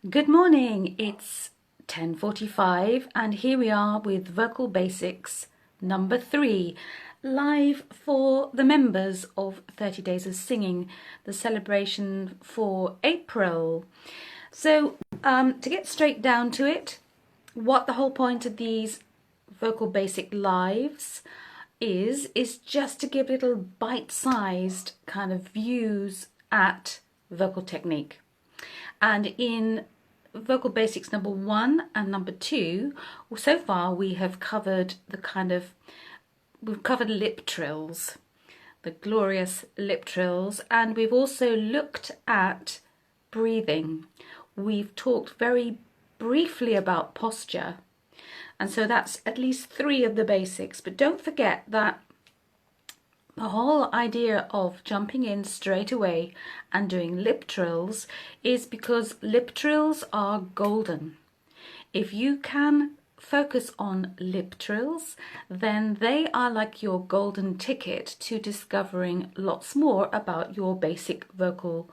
Good morning, it's 10:45 and here we are with Vocal Basics number 3, live for the members of 30 Days of Singing, the celebration for April. So to get straight down to it, what the whole point of these Vocal Basic lives is just to give little bite-sized kind of views at vocal technique. And in Vocal Basics number 1 and number 2, so far we have covered we've covered lip trills, the glorious lip trills, and we've also looked at breathing. We've talked very briefly about posture, and so that's at least 3 of the basics. But don't forget that the whole idea of jumping in straight away and doing lip trills is because lip trills are golden. If you can focus on lip trills, then they are like your golden ticket to discovering lots more about your basic vocal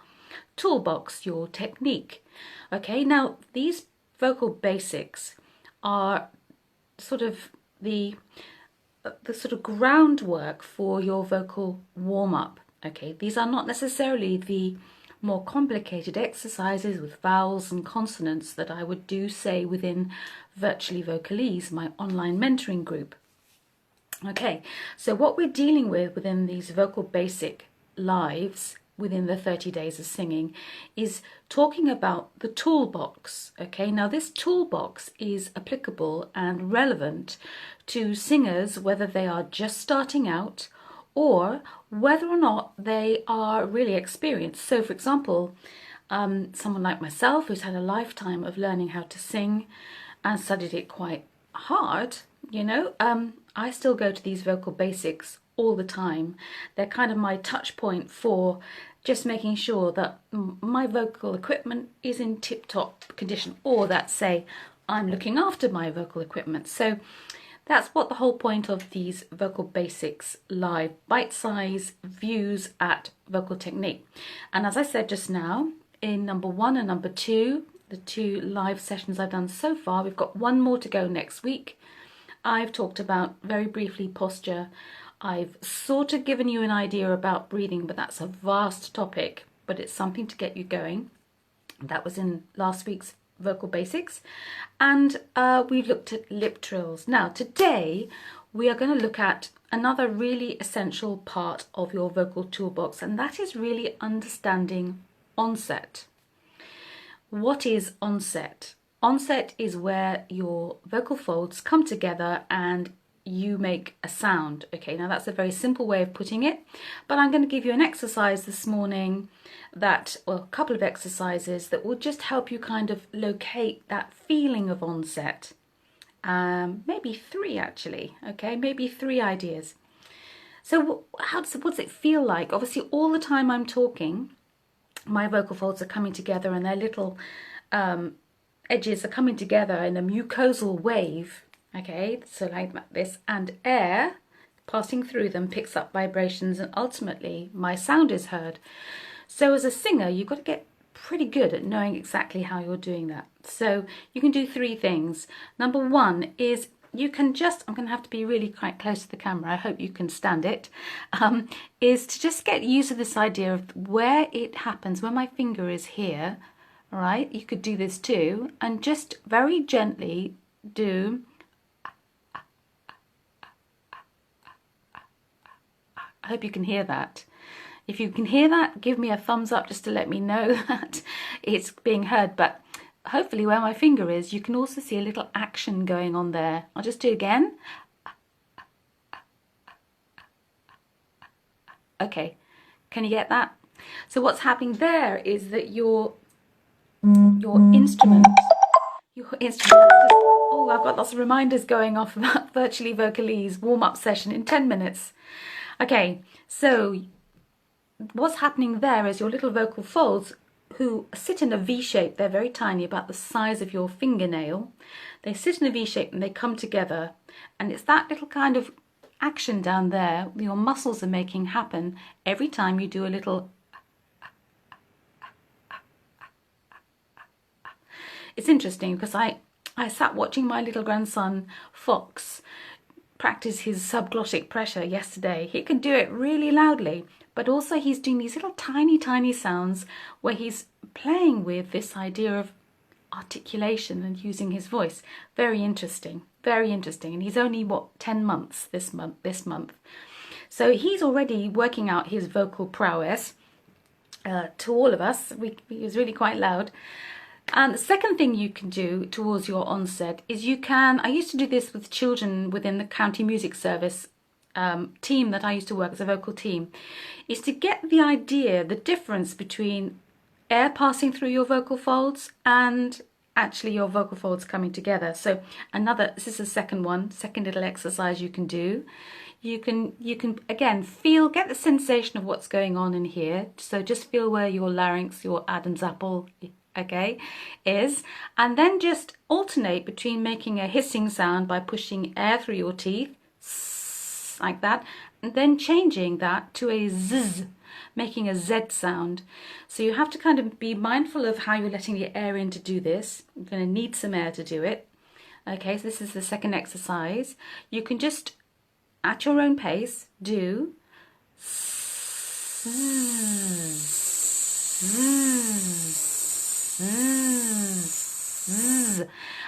toolbox, your technique. Okay, now these vocal basics are sort of the sort of groundwork for your vocal warm-up. Okay, these are not necessarily the more complicated exercises with vowels and consonants that I would do, say, within Virtually Vocalese, my online mentoring group. Okay, so what we're dealing with within these Vocal Basic lives within the 30 Days of Singing is talking about the toolbox. Okay, now this toolbox is applicable and relevant to singers whether they are just starting out or whether or not they are really experienced. So for example, someone like myself who's had a lifetime of learning how to sing and studied it quite hard, I still go to these Vocal Basics all the time. They're kind of my touch point for just making sure that my vocal equipment is in tip-top condition, or that, say, I'm looking after my vocal equipment. So that's what the whole point of these Vocal Basics live bite-size views at vocal technique. And as I said just now, in number 1 and number 2, the 2 live sessions I've done so far, we've got 1 more to go next week. I've talked about very briefly posture. I've sort of given you an idea about breathing, but that's a vast topic, but it's something to get you going. That was in last week's Vocal Basics. And we've looked at lip trills. Now, today, we are going to look at another really essential part of your vocal toolbox, and that is really understanding onset. What is onset? Onset is where your vocal folds come together and you make a sound. Okay, now that's a very simple way of putting it, but I'm going to give you an exercise this morning or a couple of exercises that will just help you kind of locate that feeling of onset. Maybe 3 actually, okay, maybe 3 ideas. So what's it feel like? Obviously all the time I'm talking, my vocal folds are coming together and their little edges are coming together in a mucosal wave. Okay, so like this, and air passing through them picks up vibrations and ultimately my sound is heard. So as a singer, you've got to get pretty good at knowing exactly how you're doing that. So you can do 3 things. Number 1 is you can just, I'm going to have to be really quite close to the camera, I hope you can stand it, is to just get used to this idea of where it happens, when my finger is here, all right? You could do this too, and just very gently do. I hope you can hear that. If you can hear that, give me a thumbs up just to let me know that it's being heard. But hopefully where my finger is, you can also see a little action going on there. I'll just do it again. Okay, can you get that? So what's happening there is that your instrument, oh, I've got lots of reminders going off about Virtually Vocalese warm-up session in 10 minutes. Okay, so what's happening there is your little vocal folds, who sit in a V shape, they're very tiny, about the size of your fingernail. They sit in a V shape and they come together, and it's that little kind of action down there your muscles are making happen every time you do a little. it's interesting because I sat watching my little grandson Fox practice his subglottic pressure yesterday. He can do it really loudly, but also he's doing these little tiny sounds where he's playing with this idea of articulation and using his voice. Very interesting, very interesting. And he's only, what, 10 months this month. So he's already working out his vocal prowess. To all of us, he was really quite loud. And the second thing you can do towards your onset is I used to do this with children within the county music service team that I used to work as a vocal team, is to get the idea, the difference between air passing through your vocal folds and actually your vocal folds coming together. So this is the second little exercise you can do. You can again get the sensation of what's going on in here. So just feel where your larynx, your Adam's apple, okay, is, and then just alternate between making a hissing sound by pushing air through your teeth, like that, and then changing that to a zzz, making a Z sound. So you have to kind of be mindful of how you're letting the air in to do this. You're going to need some air to do it. Okay, so this is the second exercise. You can just, at your own pace, do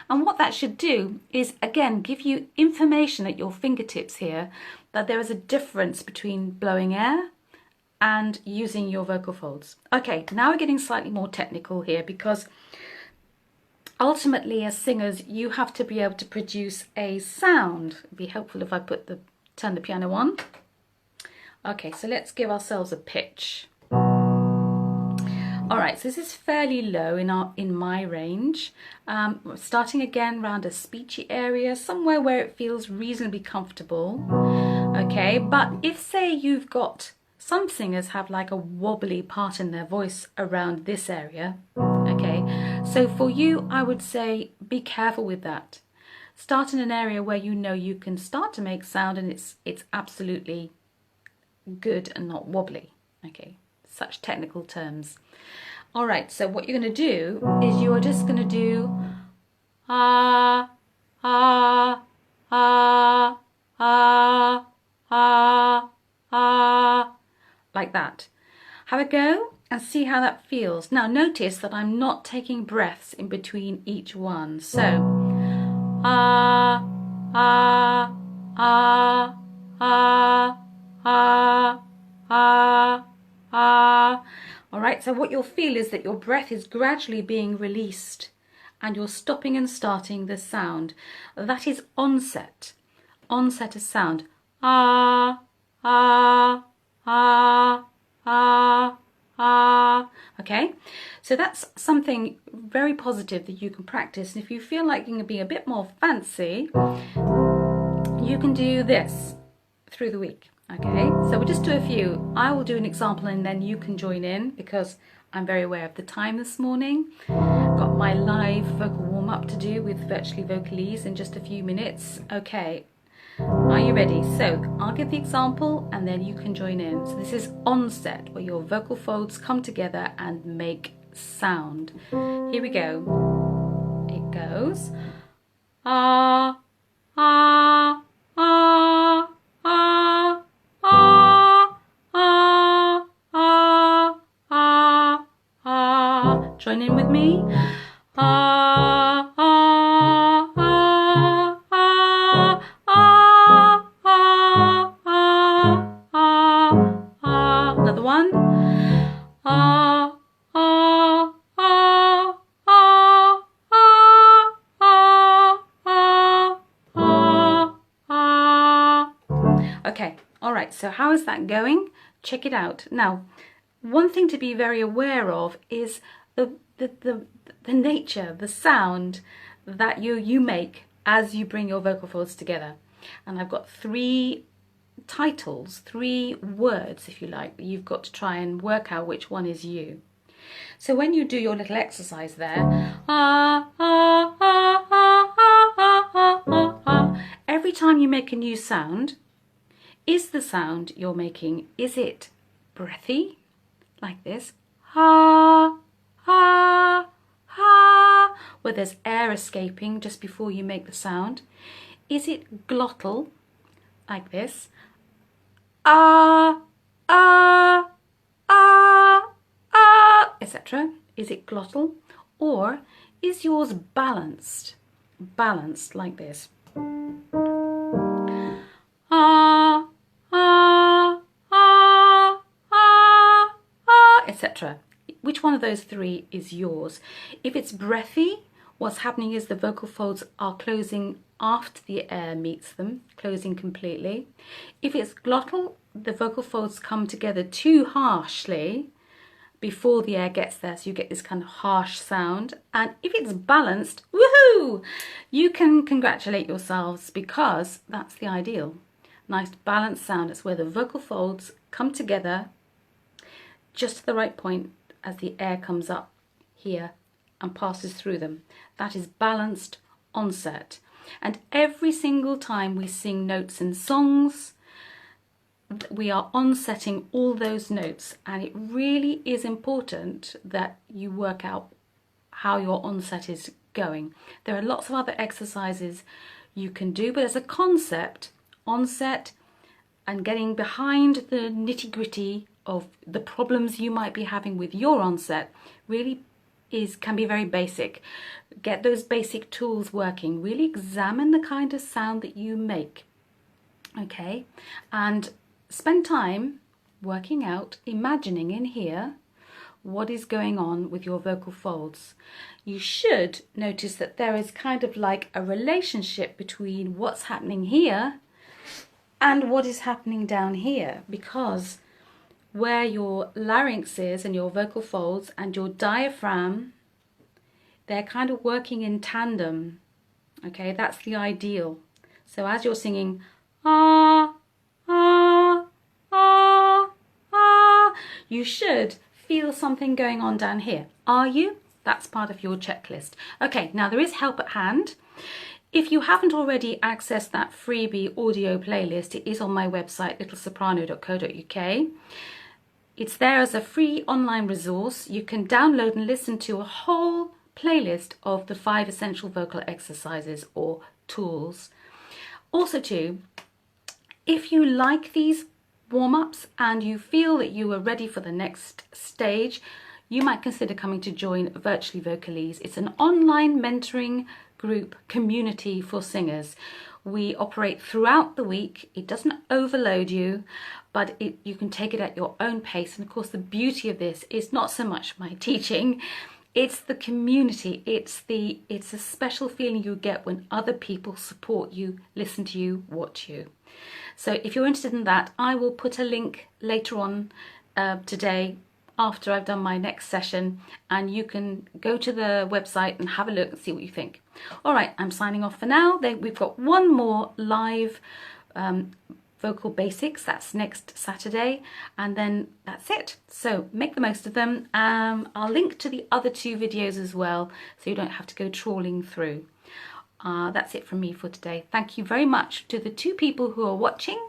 and what that should do is, again, give you information at your fingertips here that there is a difference between blowing air and using your vocal folds. Okay, now we're getting slightly more technical here, because ultimately as singers you have to be able to produce a sound. It'd be helpful if I turn the piano on. Okay, so let's give ourselves a pitch. All right, so this is fairly low in my range. Starting again around a speechy area, somewhere where it feels reasonably comfortable. Okay, but if, say, you've got, some singers have like a wobbly part in their voice around this area. Okay, so for you, I would say be careful with that. Start in an area where you know you can start to make sound and it's absolutely good and not wobbly. Okay, such technical terms. All right, so what you're going to do is you are just going to do ah, ah, ah, ah, ah, ah, like that. Have a go and see how that feels. Now notice that I'm not taking breaths in between each one. So ah, ah, ah, ah, ah, ah, ah. All right, so what you'll feel is that your breath is gradually being released and you're stopping and starting the sound. That is onset. Onset of sound. Ah, ah, ah, ah, ah. Okay, so that's something very positive that you can practice. And if you feel like you can be a bit more fancy, you can do this through the week. Okay, so we'll just do a few. I will do an example and then you can join in, because I'm very aware of the time this morning. Got my live vocal warm-up to do with Virtually Vocalese in just a few minutes. Okay, are you ready? So I'll give the example and then you can join in. So this is onset, where your vocal folds come together and make sound. Here we go. It goes ah, ah, ah, ah, ah, ah, ah, ah, ah. Join in with me. Ah, ah, ah, ah, ah, ah, ah, ah, ah. Another one. Ah, ah, ah, ah, ah, ah, ah, ah, ah. Okay, all right, so how is that going? Check it out. Now, one thing to be very aware of is the nature, the sound that you make as you bring your vocal folds together. And I've got three titles, three words, if you like, that you've got to try and work out which one is you. So when you do your little exercise there, ah, ah, ah, ah, ah, ah, ah, ah, ah, every time you make a new sound, is the sound you're making, is it breathy, like this, ha, ha, ha, where there's air escaping just before you make the sound? Is it glottal, like this? Ah, ah, ah, ah, etc. Is it glottal? Or is yours balanced? Balanced like this. Ah, ah, ah, ah, ah, etc. Which one of those three is yours? If it's breathy, what's happening is the vocal folds are closing after the air meets them, closing completely. If it's glottal, the vocal folds come together too harshly before the air gets there, so you get this kind of harsh sound. And if it's balanced, woohoo! You can congratulate yourselves, because that's the ideal. Nice balanced sound. It's where the vocal folds come together just to the right point as the air comes up here and passes through them. That is balanced onset. And every single time we sing notes in songs, we are onsetting all those notes, and it really is important that you work out how your onset is going. There are lots of other exercises you can do, but as a concept, onset and getting behind the nitty-gritty of the problems you might be having with your onset really can be very basic. Get those basic tools working. Really examine the kind of sound that you make. Okay, and spend time working out, imagining in here what is going on with your vocal folds. You should notice that there is kind of like a relationship between what's happening here and what is happening down here, because where your larynx is and your vocal folds and your diaphragm, they're kind of working in tandem. Okay, that's the ideal. So as you're singing ah, ah, ah, ah, you should feel something going on down here. Are you? That's part of your checklist. Okay, now there is help at hand. If you haven't already accessed that freebie audio playlist, it is on my website, littlesoprano.co.uk. It's there as a free online resource. You can download and listen to a whole playlist of the 5 essential vocal exercises or tools. Also too, if you like these warm-ups and you feel that you are ready for the next stage, you might consider coming to join Virtually Vocalese. It's an online mentoring group community for singers. We operate throughout the week. It doesn't overload you, but you can take it at your own pace. And of course, the beauty of this is not so much my teaching, it's the community. It's a special feeling you get when other people support you, listen to you, watch you. So if you're interested in that, I will put a link later on today after I've done my next session, and you can go to the website and have a look and see what you think. All right, I'm signing off for now. We've got one more live vocal basics. That's next Saturday, and then that's it. So make the most of them. I'll link to the other 2 videos as well, so you don't have to go trawling through. That's it from me for today. Thank you very much to the 2 people who are watching.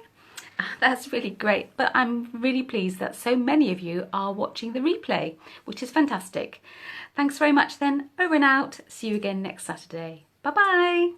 That's really great, but I'm really pleased that so many of you are watching the replay, which is fantastic. Thanks very much then. Over and out. See you again next Saturday. Bye bye.